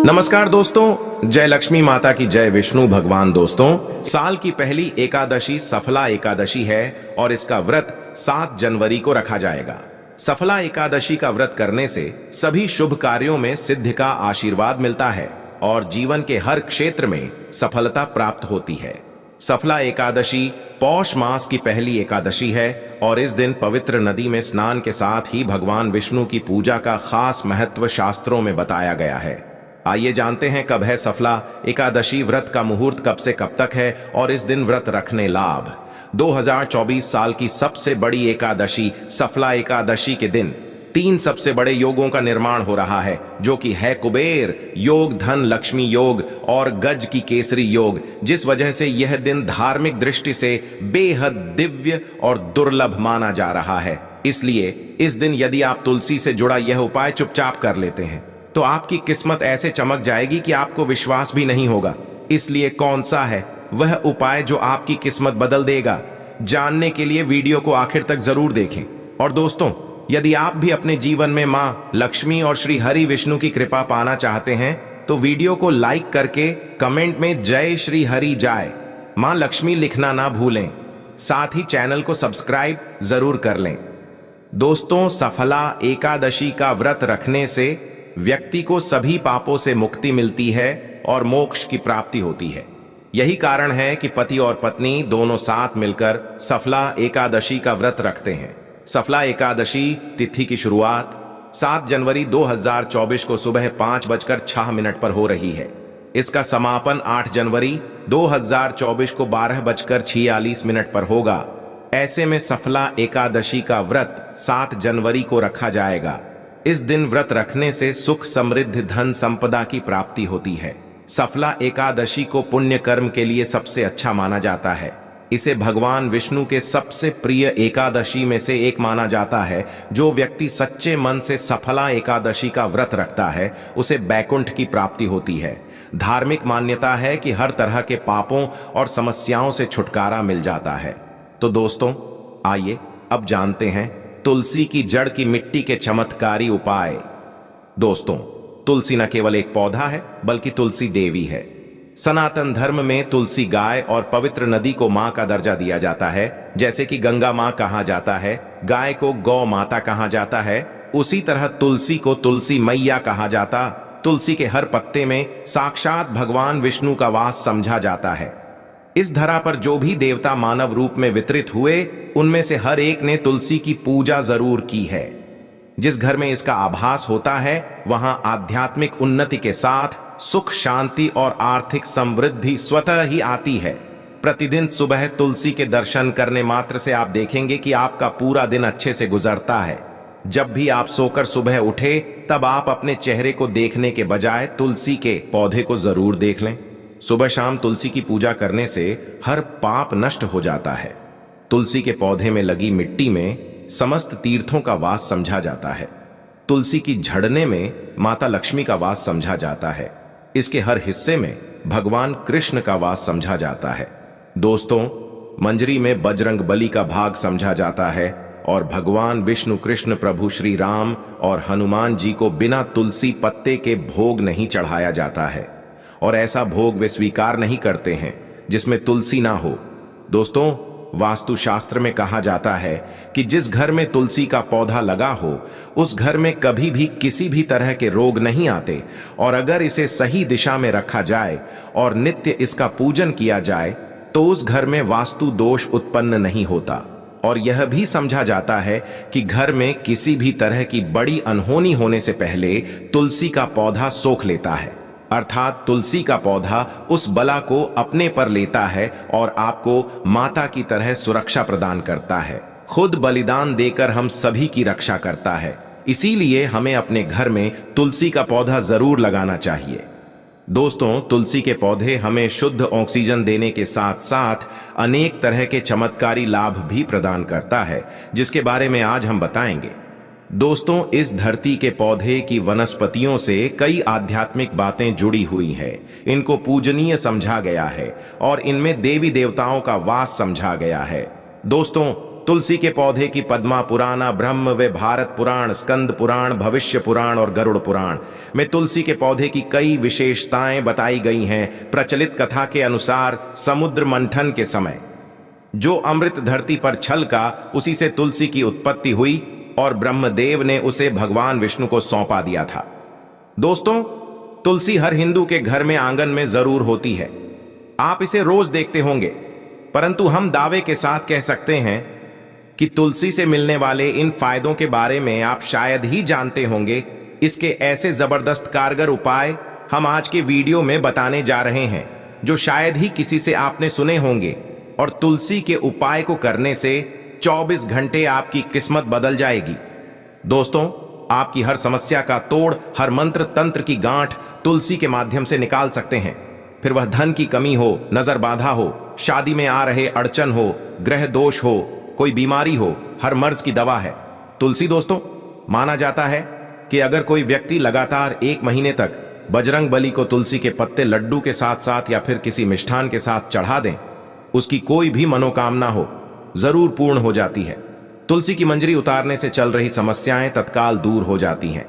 नमस्कार दोस्तों, जय लक्ष्मी माता की जय विष्णु भगवान। दोस्तों, साल की पहली एकादशी सफला एकादशी है और इसका व्रत 7 जनवरी को रखा जाएगा। सफला एकादशी का व्रत करने से सभी शुभ कार्यों में सिद्धि का आशीर्वाद मिलता है और जीवन के हर क्षेत्र में सफलता प्राप्त होती है। सफला एकादशी पौष मास की पहली एकादशी है और इस दिन पवित्र नदी में स्नान के साथ ही भगवान विष्णु की पूजा का खास महत्व शास्त्रों में बताया गया है। आइए जानते हैं कब है सफला एकादशी, व्रत का मुहूर्त कब से कब तक है और इस दिन व्रत रखने लाभ। 2024 साल की सबसे बड़ी एकादशी सफला एकादशी के दिन 3 सबसे बड़े योगों का निर्माण हो रहा है, जो कि है कुबेर योग, धन लक्ष्मी योग और गज की केसरी योग, जिस वजह से यह दिन धार्मिक दृष्टि से बेहद दिव्य और दुर्लभ माना जा रहा है। इसलिए इस दिन यदि आप तुलसी से जुड़ा यह उपाय चुपचाप कर लेते हैं तो आपकी किस्मत ऐसे चमक जाएगी कि आपको विश्वास भी नहीं होगा। इसलिए कौन सा है वह उपाय जो आपकी किस्मत बदल देगा, जानने के लिए वीडियो को आखिर तक जरूर देखें। और दोस्तों, यदि आप भी अपने जीवन में मां लक्ष्मी और श्री हरि विष्णु की कृपा पाना चाहते हैं तो वीडियो को लाइक करके कमेंट में जय श्री हरि जाय मां लक्ष्मी लिखना ना भूलें। साथ ही चैनल को सब्सक्राइब जरूर कर लें। दोस्तों, सफला एकादशी का व्रत रखने से व्यक्ति को सभी पापों से मुक्ति मिलती है और मोक्ष की प्राप्ति होती है। यही कारण है कि पति और पत्नी दोनों साथ मिलकर सफला एकादशी का व्रत रखते हैं। सफला एकादशी तिथि की शुरुआत 7 जनवरी 2024 को सुबह 5:06 पर हो रही है। इसका समापन 8 जनवरी 2024 को 12:46 पर होगा। ऐसे में सफला एकादशी का व्रत 7 जनवरी को रखा जाएगा। इस दिन व्रत रखने से सुख, समृद्धि, धन, संपदा की प्राप्ति होती है। सफला एकादशी को पुण्य कर्म के लिए सबसे अच्छा माना जाता है। इसे भगवान विष्णु के सबसे प्रिय एकादशी में से एक माना जाता है। जो व्यक्ति सच्चे मन से सफला एकादशी का व्रत रखता है उसे बैकुंठ की प्राप्ति होती है। धार्मिक मान्यता है कि हर तरह के पापों और समस्याओं से छुटकारा मिल जाता है। तो दोस्तों, आइए अब जानते हैं तुलसी की जड़ की मिट्टी के चमत्कारी उपाय। दोस्तों, तुलसी न केवल एक पौधा है बल्कि तुलसी देवी है। सनातन धर्म में तुलसी गाय और पवित्र नदी को मां का दर्जा दिया जाता है। जैसे कि गंगा मां कहा जाता है, गाय को गौ माता कहा जाता है, उसी तरह तुलसी को तुलसी मैया कहा जाता। तुलसी के हर पत्ते में साक्षात भगवान विष्णु का वास समझा जाता है। इस धरा पर जो भी देवता मानव रूप में वितरित हुए उनमें से हर एक ने तुलसी की पूजा जरूर की है। जिस घर में इसका आभास होता है वहां आध्यात्मिक उन्नति के साथ सुख, शांति और आर्थिक समृद्धि स्वतः ही आती है। प्रतिदिन सुबह तुलसी के दर्शन करने मात्र से आप देखेंगे कि आपका पूरा दिन अच्छे से गुजरता है। जब भी आप सोकर सुबह उठे तब आप अपने चेहरे को देखने के बजाय तुलसी के पौधे को जरूर देख लें। सुबह शाम तुलसी की पूजा करने से हर पाप नष्ट हो जाता है। तुलसी के पौधे में लगी मिट्टी में समस्त तीर्थों का वास समझा जाता है। तुलसी की झड़ने में माता लक्ष्मी का वास समझा जाता है। इसके हर हिस्से में भगवान कृष्ण का वास समझा जाता है। दोस्तों, मंजरी में बजरंग बली का भाग समझा जाता है और भगवान विष्णु, कृष्ण, प्रभु श्री राम और हनुमान जी को बिना तुलसी पत्ते के भोग नहीं चढ़ाया जाता है और ऐसा भोग वे स्वीकार नहीं करते हैं जिसमें तुलसी ना हो। दोस्तों, वास्तुशास्त्र में कहा जाता है कि जिस घर में तुलसी का पौधा लगा हो उस घर में कभी भी किसी भी तरह के रोग नहीं आते और अगर इसे सही दिशा में रखा जाए और नित्य इसका पूजन किया जाए तो उस घर में वास्तु दोष उत्पन्न नहीं होता। और यह भी समझा जाता है कि घर में किसी भी तरह की बड़ी अनहोनी होने से पहले तुलसी का पौधा सोख लेता है, अर्थात तुलसी का पौधा उस बला को अपने पर लेता है और आपको माता की तरह सुरक्षा प्रदान करता है। खुद बलिदान देकर हम सभी की रक्षा करता है। इसीलिए हमें अपने घर में तुलसी का पौधा जरूर लगाना चाहिए। दोस्तों, तुलसी के पौधे हमें शुद्ध ऑक्सीजन देने के साथ साथ अनेक तरह के चमत्कारी लाभ भी प्रदान करता है, जिसके बारे में आज हम बताएंगे। दोस्तों, इस धरती के पौधे की वनस्पतियों से कई आध्यात्मिक बातें जुड़ी हुई हैं। इनको पूजनीय समझा गया है और इनमें देवी देवताओं का वास समझा गया है। दोस्तों, तुलसी के पौधे की पद्मा पुराण, ब्रह्म व भारत पुराण, स्कंद पुराण, भविष्य पुराण और गरुड़ पुराण में तुलसी के पौधे की कई विशेषताएं बताई गई हैं। प्रचलित कथा के अनुसार समुद्र मंथन के समय जो अमृत धरती पर छलका, उसी से तुलसी की उत्पत्ति हुई और ब्रह्मदेव ने उसे भगवान विष्णु को सौंपा दिया था। दोस्तों, तुलसी हर हिंदू के घर में आंगन में जरूर होती है। आप इसे रोज देखते होंगे, परंतु हम दावे के साथ कह सकते हैं कि तुलसी से मिलने वाले इन फायदों के बारे में आप शायद ही जानते होंगे। इसके ऐसे जबरदस्त कारगर उपाय हम आज के वीडियो में बताने जा रहे हैं, जो शायद ही किसी से आपने सुने होंगे। और तुलसी के उपाय को करने से 24 घंटे आपकी किस्मत बदल जाएगी। दोस्तों, आपकी हर समस्या का तोड़, हर मंत्र तंत्र की गांठ तुलसी के माध्यम से निकाल सकते हैं। फिर वह धन की कमी हो, नजर बाधा हो, शादी में आ रहे अड़चन हो, ग्रह दोष हो, कोई बीमारी हो, हर मर्ज की दवा है तुलसी। दोस्तों, माना जाता है कि अगर कोई व्यक्ति लगातार 1 महीने तक बजरंग बली को तुलसी के पत्ते लड्डू के साथ साथ या फिर किसी मिष्ठान के साथ चढ़ा दें, उसकी कोई भी मनोकामना हो जरूर पूर्ण हो जाती है। तुलसी की मंजरी उतारने से चल रही समस्याएं तत्काल दूर हो जाती हैं।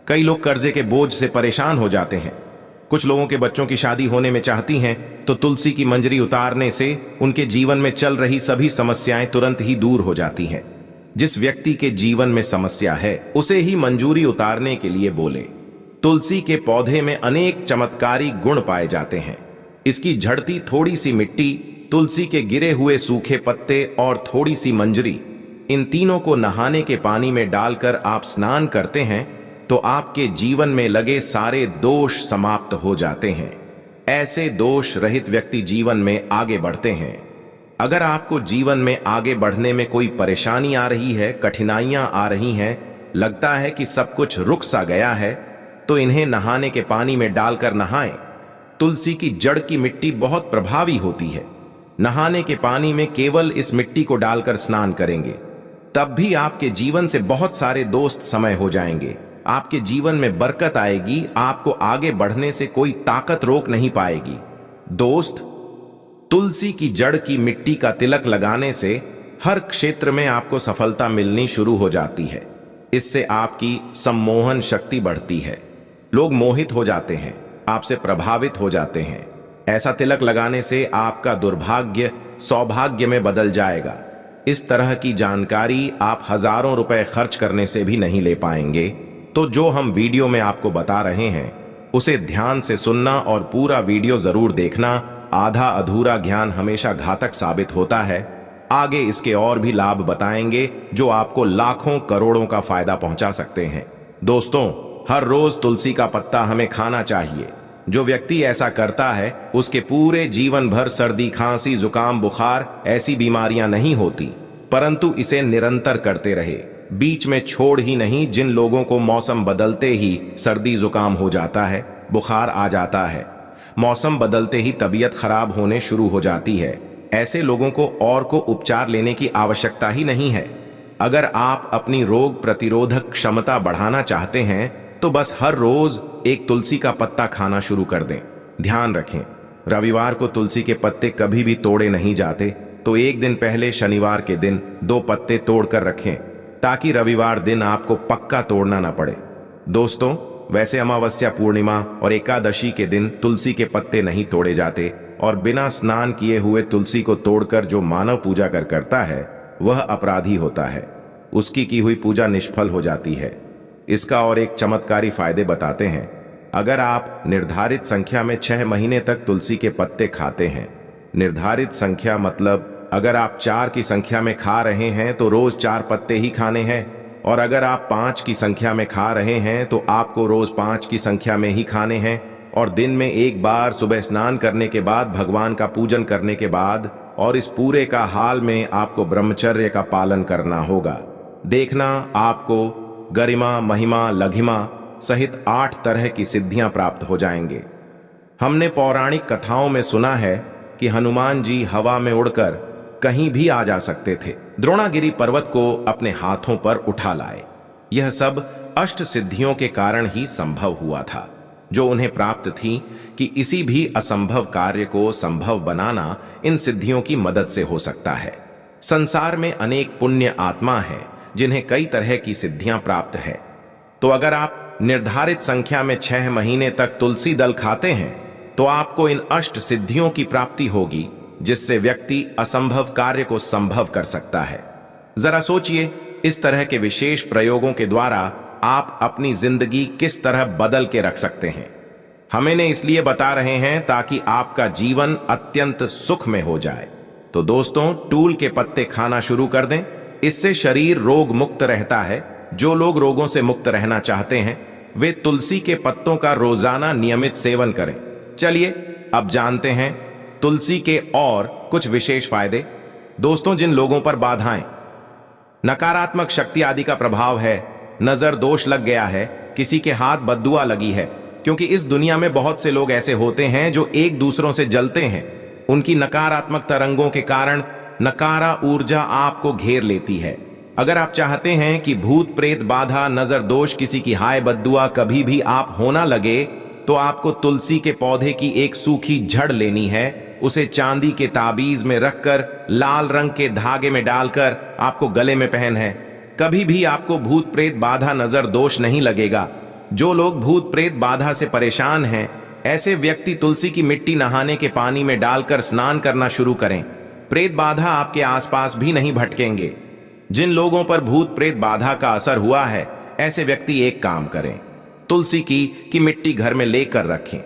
कई लोग कर्जे के बोझ से परेशान हो जाते हैं। कुछ लोगों के बच्चों की शादी होने में चाहती हैं, तो तुलसी की मंजरी उतारने से उनके जीवन में चल रही सभी समस्याएं तुरंत ही दूर हो जाती हैं। जिस व्यक्ति के जीवन में समस्या है, उसे ही मंजूरी उतारने के लिए बोले। तुलसी के पौधे में अनेक चमत्कारी गुण पाए जाते हैं। इसकी झड़ती थोड़ी सी मिट्टी, तुलसी के गिरे हुए सूखे पत्ते और थोड़ी सी मंजरी, इन तीनों को नहाने के पानी में डालकर आप स्नान करते हैं तो आपके जीवन में लगे सारे दोष समाप्त हो जाते हैं। ऐसे दोष रहित व्यक्ति जीवन में आगे बढ़ते हैं। अगर आपको जीवन में आगे बढ़ने में कोई परेशानी आ रही है, कठिनाइयां आ रही हैं, लगता है कि सब कुछ रुक सा गया है, तो इन्हें नहाने के पानी में डालकर नहाएं। तुलसी की जड़ की मिट्टी बहुत प्रभावी होती है। नहाने के पानी में केवल इस मिट्टी को डालकर स्नान करेंगे, तब भी आपके जीवन से बहुत सारे दोस्त समय हो जाएंगे। आपके जीवन में बरकत आएगी। आपको आगे बढ़ने से कोई ताकत रोक नहीं पाएगी। दोस्त, तुलसी की जड़ की मिट्टी का तिलक लगाने से हर क्षेत्र में आपको सफलता मिलनी शुरू हो जाती है। इससे आपकी सम्मोहन शक्ति बढ़ती है। लोग मोहित हो जाते हैं, आपसे प्रभावित हो जाते हैं। ऐसा तिलक लगाने से आपका दुर्भाग्य सौभाग्य में बदल जाएगा। इस तरह की जानकारी आप हजारों रुपए खर्च करने से भी नहीं ले पाएंगे। तो जो हम वीडियो में आपको बता रहे हैं, उसे ध्यान से सुनना और पूरा वीडियो जरूर देखना। आधा अधूरा ज्ञान हमेशा घातक साबित होता है। आगे इसके और भी लाभ बताएंगे जो आपको लाखों करोड़ों का फायदा पहुंचा सकते हैं। दोस्तों, हर रोज तुलसी का पत्ता हमें खाना चाहिए। जो व्यक्ति ऐसा करता है, उसके पूरे जीवन भर सर्दी, खांसी, जुकाम, बुखार ऐसी बीमारियां नहीं होती, परंतु इसे निरंतर करते रहे, बीच में छोड़ ही नहीं। जिन लोगों को मौसम बदलते ही सर्दी जुकाम हो जाता है, बुखार आ जाता है, मौसम बदलते ही तबीयत खराब होने शुरू हो जाती है, ऐसे लोगों को और को उपचार लेने की आवश्यकता ही नहीं है। अगर आप अपनी रोग प्रतिरोधक क्षमता बढ़ाना चाहते हैं, तो बस हर रोज एक तुलसी का पत्ता खाना शुरू कर दें। ध्यान रखें, रविवार को तुलसी के पत्ते कभी भी तोड़े नहीं जाते, तो एक दिन पहले शनिवार के दिन 2 पत्ते तोड़कर रखें, ताकि रविवार दिन आपको पक्का तोड़ना ना पड़े। दोस्तों, वैसे अमावस्या, पूर्णिमा और एकादशी के दिन तुलसी के पत्ते नहीं तोड़े जाते, और बिना स्नान किए हुए तुलसी को तोड़कर जो मानव पूजा करता है, वह अपराधी होता है। उसकी की हुई पूजा निष्फल हो जाती है। इसका और एक चमत्कारी फायदे बताते हैं। अगर आप निर्धारित संख्या में 6 महीने तक तुलसी के पत्ते खाते हैं, निर्धारित संख्या मतलब अगर आप 4 की संख्या में खा रहे हैं तो रोज 4 पत्ते ही खाने हैं, और अगर आप 5 की संख्या में खा रहे हैं तो आपको रोज 5 की संख्या में ही खाने हैं, और दिन में एक बार सुबह स्नान करने के बाद, भगवान का पूजन करने के बाद, और इस पूरे का हाल में आपको ब्रह्मचर्य का पालन करना होगा। देखना, आपको गरिमा, महिमा, लघिमा सहित 8 तरह की सिद्धियां प्राप्त हो जाएंगे। हमने पौराणिक कथाओं में सुना है कि हनुमान जी हवा में उड़कर कहीं भी आ जा सकते थे, द्रोणागिरी पर्वत को अपने हाथों पर उठा लाए। यह सब अष्ट सिद्धियों के कारण ही संभव हुआ था, जो उन्हें प्राप्त थी कि किसी भी असंभव कार्य को संभव बनाना इन सिद्धियों की मदद से हो सकता है। संसार में अनेक पुण्य आत्मा हैं जिन्हें कई तरह की सिद्धियां प्राप्त है। तो अगर आप निर्धारित संख्या में 6 महीने तक तुलसी दल खाते हैं तो आपको इन अष्ट सिद्धियों की प्राप्ति होगी, जिससे व्यक्ति असंभव कार्य को संभव कर सकता है। जरा सोचिए, इस तरह के विशेष प्रयोगों के द्वारा आप अपनी जिंदगी किस तरह बदल के रख सकते हैं। हम इन्हें इसलिए बता रहे हैं ताकि आपका जीवन अत्यंत सुख में हो जाए। तो दोस्तों, टूल के पत्ते खाना शुरू कर दें। इससे शरीर रोग मुक्त रहता है। जो लोग रोगों से मुक्त रहना चाहते हैं वे तुलसी के पत्तों का रोजाना नियमित सेवन करें। चलिए अब जानते हैं तुलसी के और कुछ विशेष फायदे। दोस्तों, जिन लोगों पर बाधाएं, नकारात्मक शक्ति आदि का प्रभाव है, नजर दोष लग गया है, किसी के हाथ बद्दुआ लगी है, क्योंकि इस दुनिया में बहुत से लोग ऐसे होते हैं जो एक दूसरों से जलते हैं। उनकी नकारात्मक तरंगों के कारण नकारा ऊर्जा आपको घेर लेती है। अगर आप चाहते हैं कि भूत प्रेत बाधा नजर दोष किसी की हाय बद्दुआ कभी भी आप होना लगे, तो आपको तुलसी के पौधे की एक सूखी झड़ लेनी है। उसे चांदी के ताबीज में रखकर लाल रंग के धागे में डालकर आपको गले में पहन है। कभी भी आपको भूत प्रेत बाधा नजर दोष नहीं लगेगा। जो लोग भूत प्रेत बाधा से परेशान हैं, ऐसे व्यक्ति तुलसी की मिट्टी नहाने के पानी में डालकर स्नान करना शुरू करें। प्रेत बाधा आपके आसपास भी नहीं भटकेंगे। जिन लोगों पर भूत प्रेत बाधा का असर हुआ है, ऐसे व्यक्ति एक काम करें, तुलसी की मिट्टी घर में लेकर रखें,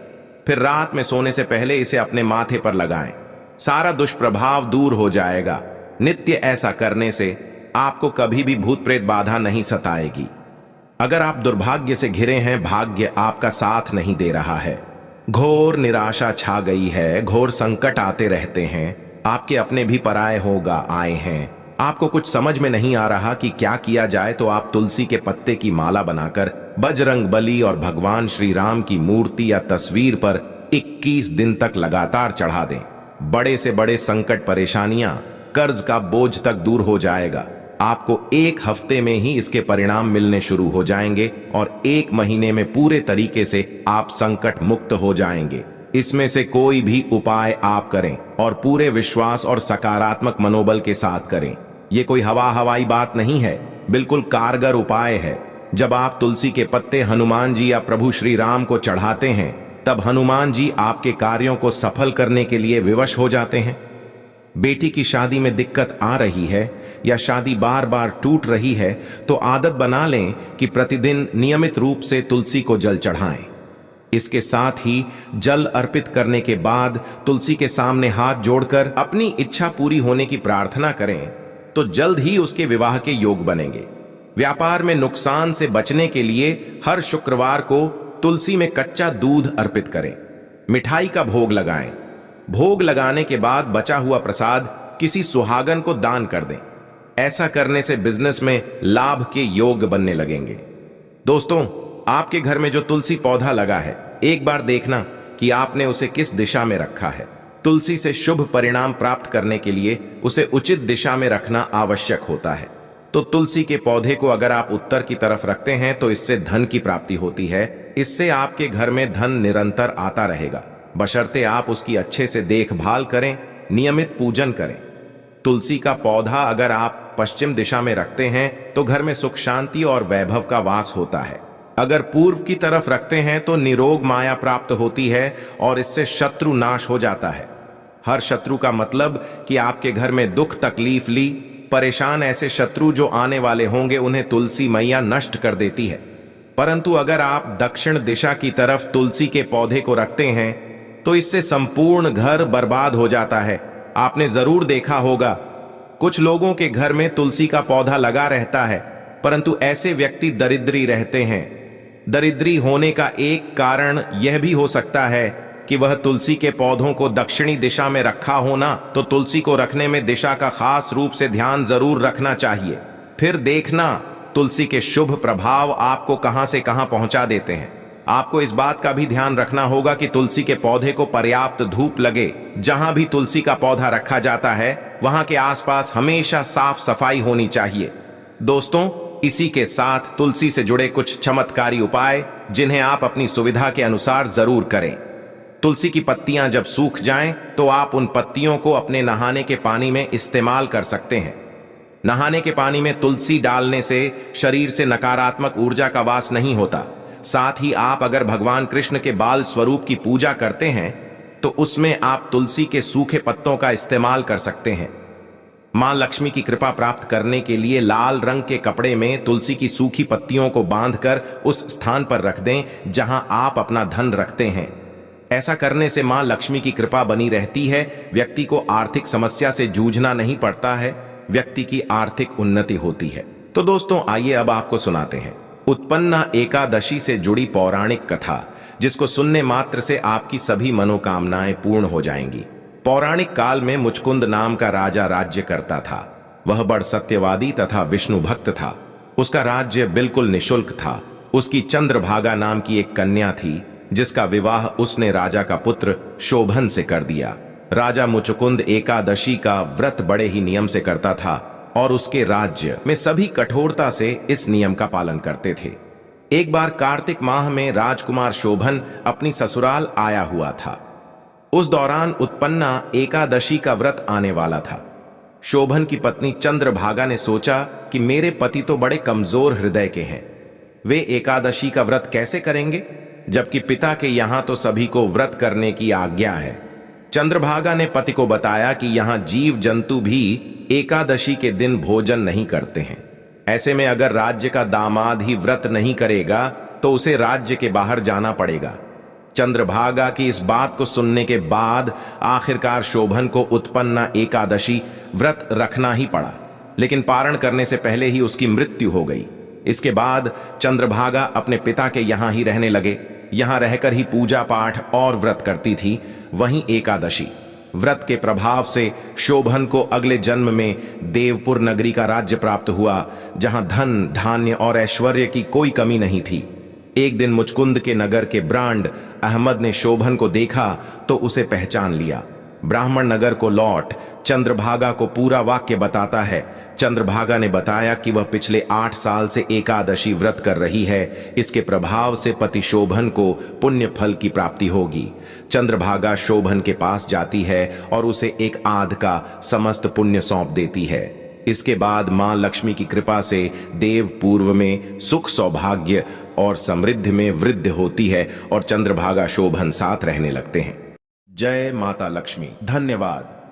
फिर रात में सोने से पहले इसे अपने माथे पर लगाएं। सारा दुष्प्रभाव दूर हो जाएगा। नित्य ऐसा करने से आपको कभी भी भूत प्रेत बाधा नहीं सताएगी। अगर आप दुर्भाग्य से घिरे हैं, भाग्य आपका साथ नहीं दे रहा है, घोर निराशा छा गई है, घोर संकट आते रहते हैं, आपके अपने भी पराये होगा आए हैं, आपको कुछ समझ में नहीं आ रहा कि क्या किया जाए, तो आप तुलसी के पत्ते की माला बनाकर बजरंग बली और भगवान श्री राम की मूर्ति या तस्वीर पर 21 दिन तक लगातार चढ़ा दें। बड़े से बड़े संकट, परेशानियां, कर्ज का बोझ तक दूर हो जाएगा। आपको 1 हफ्ते में ही इसके परिणाम मिलने शुरू हो जाएंगे और 1 महीने में पूरे तरीके से आप संकट मुक्त हो जाएंगे। इसमें से कोई भी उपाय आप करें और पूरे विश्वास और सकारात्मक मनोबल के साथ करें। ये कोई हवाई बात नहीं है, बिल्कुल कारगर उपाय है। जब आप तुलसी के पत्ते हनुमान जी या प्रभु श्री राम को चढ़ाते हैं, तब हनुमान जी आपके कार्यों को सफल करने के लिए विवश हो जाते हैं। बेटी की शादी में दिक्कत आ रही है या शादी बार बार टूट रही है, तो आदत बना लें कि प्रतिदिन नियमित रूप से तुलसी को जल चढ़ाएं। इसके साथ ही जल अर्पित करने के बाद तुलसी के सामने हाथ जोड़कर अपनी इच्छा पूरी होने की प्रार्थना करें, तो जल्द ही उसके विवाह के योग बनेंगे। व्यापार में नुकसान से बचने के लिए हर शुक्रवार को तुलसी में कच्चा दूध अर्पित करें। मिठाई का भोग लगाएं। भोग लगाने के बाद बचा हुआ प्रसाद किसी सुहागन को दान कर दें। ऐसा करने से बिजनेस में लाभ के योग बनने लगेंगे। दोस्तों, आपके घर में जो तुलसी पौधा लगा है, एक बार देखना कि आपने उसे किस दिशा में रखा है। तुलसी से शुभ परिणाम प्राप्त करने के लिए उसे उचित दिशा में रखना आवश्यक होता है। तो तुलसी के पौधे को अगर आप उत्तर की तरफ रखते हैं तो इससे धन की प्राप्ति होती है। इससे आपके घर में धन निरंतर आता रहेगा, बशर्ते आप उसकी अच्छे से देखभाल करें, नियमित पूजन करें। तुलसी का पौधा अगर आप पश्चिम दिशा में रखते हैं तो घर में सुख शांति और वैभव का वास होता है। अगर पूर्व की तरफ रखते हैं तो निरोग माया प्राप्त होती है और इससे शत्रु नाश हो जाता है। हर शत्रु का मतलब कि आपके घर में दुख तकलीफ ली परेशान ऐसे शत्रु जो आने वाले होंगे, उन्हें तुलसी मैया नष्ट कर देती है। परंतु अगर आप दक्षिण दिशा की तरफ तुलसी के पौधे को रखते हैं तो इससे संपूर्ण घर बर्बाद हो जाता है। आपने जरूर देखा होगा, कुछ लोगों के घर में तुलसी का पौधा लगा रहता है, परंतु ऐसे व्यक्ति दरिद्री रहते हैं। दरिद्री होने का एक कारण यह भी हो सकता है कि वह तुलसी के पौधों को दक्षिणी दिशा में रखा होना। तो तुलसी को रखने में दिशा का खास रूप से ध्यान जरूर रखना चाहिए। फिर देखना तुलसी के शुभ प्रभाव आपको कहां से कहां पहुंचा देते हैं। आपको इस बात का भी ध्यान रखना होगा कि तुलसी के पौधे को पर्याप्त धूप लगे। जहां भी तुलसी का पौधा रखा जाता है वहां के आसपास हमेशा साफ सफाई होनी चाहिए। दोस्तों, इसी के साथ तुलसी से जुड़े कुछ चमत्कारी उपाय जिन्हें आप अपनी सुविधा के अनुसार जरूर करें। तुलसी की पत्तियां जब सूख जाएं तो आप उन पत्तियों को अपने नहाने के पानी में इस्तेमाल कर सकते हैं। नहाने के पानी में तुलसी डालने से शरीर से नकारात्मक ऊर्जा का वास नहीं होता। साथ ही आप अगर भगवान कृष्ण के बाल स्वरूप की पूजा करते हैं तो उसमें आप तुलसी के सूखे पत्तों का इस्तेमाल कर सकते हैं। मां लक्ष्मी की कृपा प्राप्त करने के लिए लाल रंग के कपड़े में तुलसी की सूखी पत्तियों को बांधकर उस स्थान पर रख दें जहां आप अपना धन रखते हैं। ऐसा करने से मां लक्ष्मी की कृपा बनी रहती है, व्यक्ति को आर्थिक समस्या से जूझना नहीं पड़ता है, व्यक्ति की आर्थिक उन्नति होती है। तो दोस्तों आइए अब आपको सुनाते हैं उत्पन्ना एकादशी से जुड़ी पौराणिक कथा, जिसको सुनने मात्र से आपकी सभी मनोकामनाएं पूर्ण हो जाएंगी। पौराणिक काल में मुचकुंद नाम का राजा राज्य करता था। वह बड़ सत्यवादी तथा विष्णु भक्त था। उसका राज्य बिल्कुल निशुल्क था। उसकी चंद्रभागा नाम की एक कन्या थी, जिसका विवाह उसने राजा का पुत्र शोभन से कर दिया। राजा मुचकुंद एकादशी का व्रत बड़े ही नियम से करता था और उसके राज्य में सभी कठोरता से इस नियम का पालन करते थे। एक बार कार्तिक माह में राजकुमार शोभन अपनी ससुराल आया हुआ था। उस दौरान उत्पन्ना एकादशी का व्रत आने वाला था। शोभन की पत्नी चंद्रभागा ने सोचा कि मेरे पति तो बड़े कमजोर हृदय के हैं, वे एकादशी का व्रत कैसे करेंगे, जबकि पिता के यहां तो सभी को व्रत करने की आज्ञा है। चंद्रभागा ने पति को बताया कि यहां जीव जंतु भी एकादशी के दिन भोजन नहीं करते हैं। ऐसे में अगर राज्य का दामाद ही व्रत नहीं करेगा तो उसे राज्य के बाहर जाना पड़ेगा। चंद्रभागा की इस बात को सुनने के बाद आखिरकार शोभन को उत्पन्ना एकादशी व्रत रखना ही पड़ा, लेकिन पारण करने से पहले ही उसकी मृत्यु हो गई। इसके बाद चंद्रभागा अपने पिता के यहां ही रहने लगे। यहां रहकर ही पूजा पाठ और व्रत करती थी। वहीं एकादशी व्रत के प्रभाव से शोभन को अगले जन्म में देवपुर नगरी का राज्य प्राप्त हुआ, जहां धन धान्य और ऐश्वर्य की कोई कमी नहीं थी। एक दिन मुचकुंद के नगर के ब्रांड अहमद ने शोभन को देखा तो उसे पहचान लिया। ब्राह्मण नगर को लौट चंद्रभागा को पूरा वाक्य बताता है। चंद्रभागा ने बताया कि वह पिछले 8 साल से एकादशी व्रत कर रही है। इसके प्रभाव से पति शोभन को पुण्य फल की प्राप्ति होगी। चंद्रभागा शोभन के पास जाती है और उसे एक आध का समस्त पुण्य सौंप देती है। इसके बाद मां लक्ष्मी की कृपा से देव पूर्व में सुख सौभाग्य और समृद्धि में वृद्धि होती है और चंद्रभागा शोभन साथ रहने लगते हैं। जय माता लक्ष्मी। धन्यवाद।